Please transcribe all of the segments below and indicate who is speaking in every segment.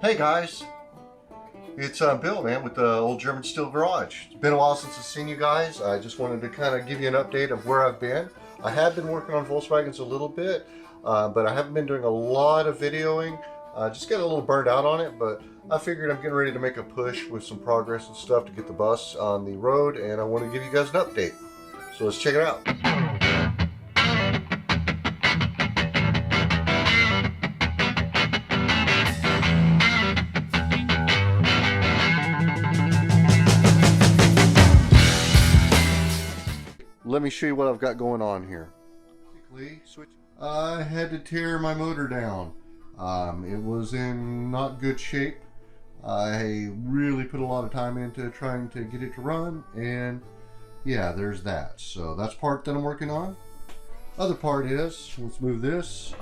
Speaker 1: Hey guys, it's Bill, man, with the Old German Steel Garage. It's been a while since I've seen you guys. I just wanted to kind of give you an update of where I've been. I have been working on Volkswagens a little bit, but I haven't been doing a lot of videoing. Just got a little burned out on it, but I figured I'm getting ready to make a push with some progress and stuff to get the bus on the road, and I want to give you guys an update. So let's check it out. Let me show you what I've got going on here. I had to tear my motor down. It was in not good shape. I really put a lot of time into trying to get it to run, and yeah, there's that. So that's part that I'm working on. Other part is, let's move this.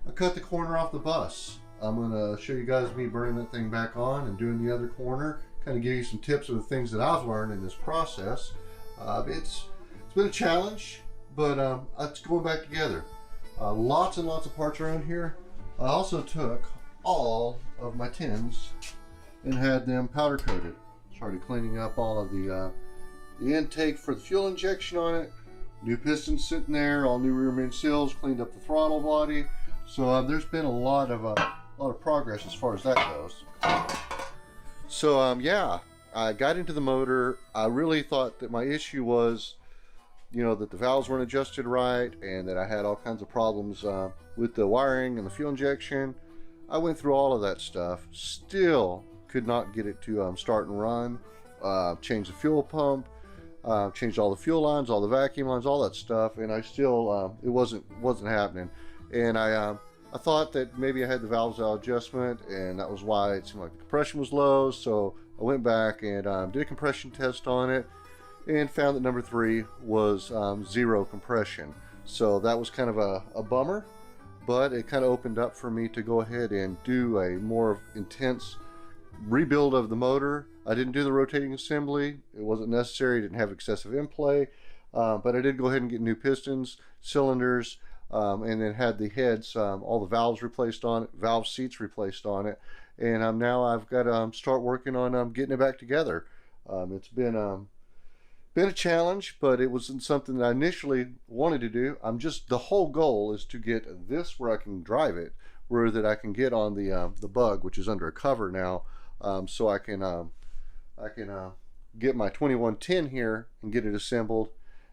Speaker 1: I cut the corner off the bus. I'm gonna show you guys me burning that thing back on and doing the other corner. Kind of give you some tips of the things that I've learned in this process. It's been a challenge, but it's going back together. Lots and lots of parts around here. I also took all of my tins and had them powder coated. Started cleaning up all of the intake for the fuel injection on it. New pistons sitting there, all new rear main seals, cleaned up the throttle body. So there's been a lot of progress as far as that goes. So yeah, I got into the motor. I really thought that my issue was, you know, that the valves weren't adjusted right and that I had all kinds of problems with the wiring and the fuel injection. I went through all of that stuff, still could not get it to start and run. Changed the fuel pump, changed all the fuel lines, all the vacuum lines, all that stuff, and I still it wasn't happening. And I thought that maybe I had the valves out adjustment, and that was why it seemed like the compression was low. So I went back and did a compression test on it, and found that number 3 was 0 compression. So that was kind of a bummer, but it kind of opened up for me to go ahead and do a more intense rebuild of the motor. I didn't do the rotating assembly. It wasn't necessary. Didn't have excessive in play, but I did go ahead and get new pistons, cylinders, and then had the heads, all the valves replaced on it, valve seats replaced on it, and now I've got to start working on getting it back together. It's been a challenge, but it wasn't something that I initially wanted to do. The whole goal is to get this where I can drive it, where that I can get on the Bug, which is under a cover now, so I can get my 2110 here and get it assembled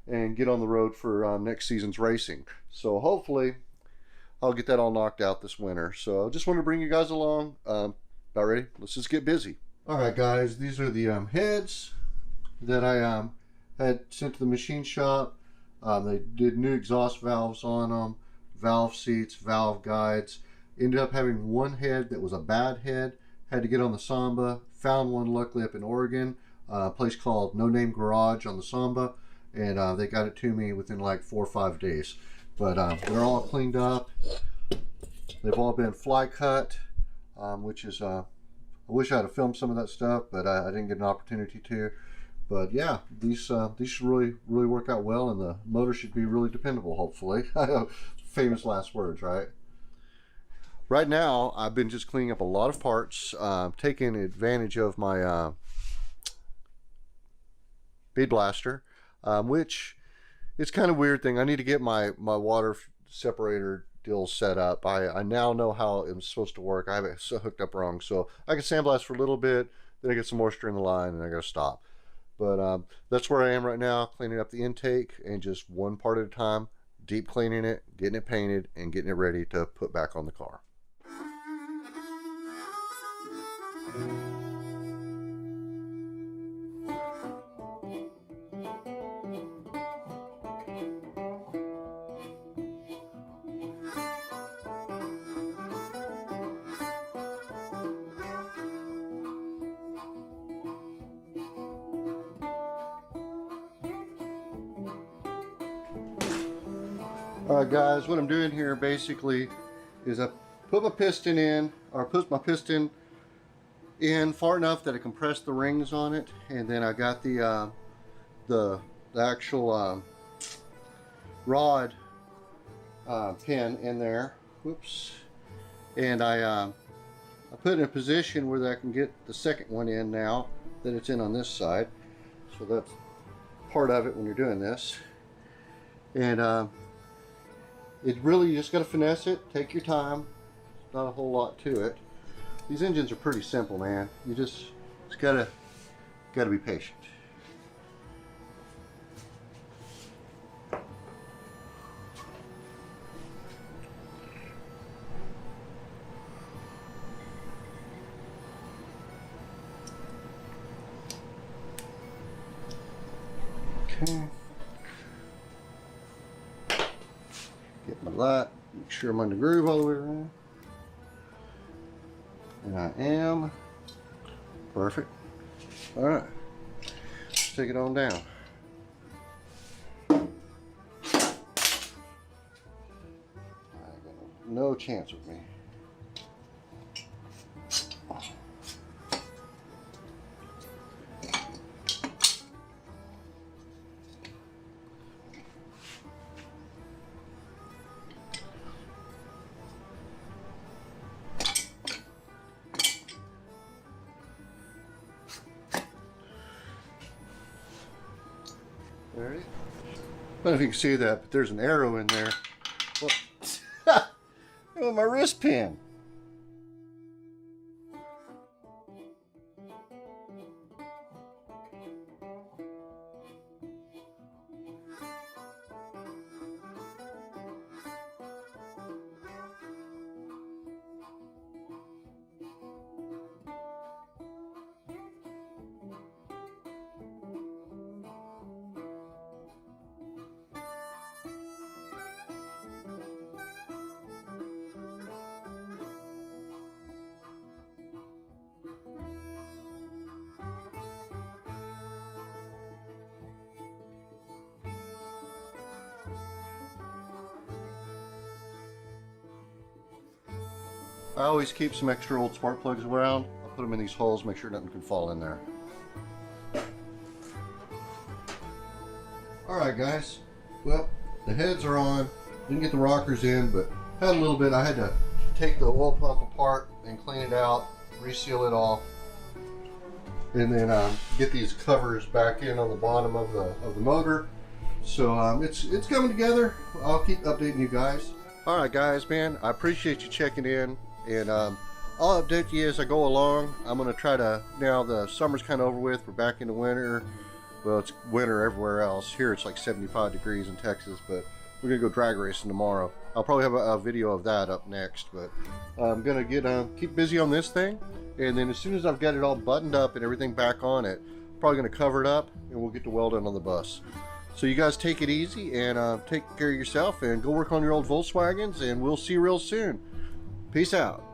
Speaker 1: and get on the road for next season's racing. So hopefully I'll get that all knocked out this winter. So I just want to bring you guys along. About ready? Let's just get busy. All right, guys, these are the heads that I had sent to the machine shop. They did new exhaust valves on them, valve seats, valve guides. Ended up having one head that was a bad head. Had to get on the Samba. Found one luckily up in Oregon, a place called No Name Garage on the Samba, and they got it to me within like 4 or 5 days. But they're all cleaned up. They've all been fly cut, which is I wish I had filmed some of that stuff, but I didn't get an opportunity to. But yeah, these should really work out well, and the motor should be really dependable, hopefully. Famous last words, right? Right now, I've been just cleaning up a lot of parts, taking advantage of my bead blaster, which it's kind of a weird thing. I need to get my water separator deal set up. I now know how it's supposed to work. I have it hooked up wrong, so I can sandblast for a little bit, then I get some moisture in the line, and I gotta stop. But that's where I am right now, cleaning up the intake, and just one part at a time, deep cleaning it, getting it painted, and getting it ready to put back on the car. Alright guys, what I'm doing here basically is I put my piston in, or put my piston in far enough that I compressed the rings on it, and then I got the actual rod pin in there. Whoops. And I put it in a position where I can get the second one in now that it's in on this side. So that's part of it when you're doing this. And it really, you just got to finesse it, take your time. Not a whole lot to it. These engines are pretty simple, man. You just gotta be patient. Okay. Get my light, make sure I'm on the groove all the way around. And I am. Perfect. Alright. Let's take it on down. No chance with me. There it is. I don't know if you can see that, but there's an arrow in there. Oh, my wrist pin. I always keep some extra old spark plugs around. I'll put them in these holes, make sure nothing can fall in there. Alright guys, well, the heads are on. Didn't get the rockers in, but had a little bit. I had to take the oil pump apart and clean it out, reseal it all, and then get these covers back in on the bottom of the motor. So it's coming together. I'll keep updating you guys. Alright guys, man, I appreciate you checking in. And I'll update you as I go along. I'm going to try to, now the summer's kind of over with, we're back into winter. Well, it's winter everywhere else. Here it's like 75 degrees in Texas, but we're going to go drag racing tomorrow. I'll probably have a video of that up next, but I'm going to keep busy on this thing. And then as soon as I've got it all buttoned up and everything back on it, probably going to cover it up and we'll get to welding on the bus. So you guys take it easy and take care of yourself and go work on your old Volkswagens, and we'll see you real soon. Peace out.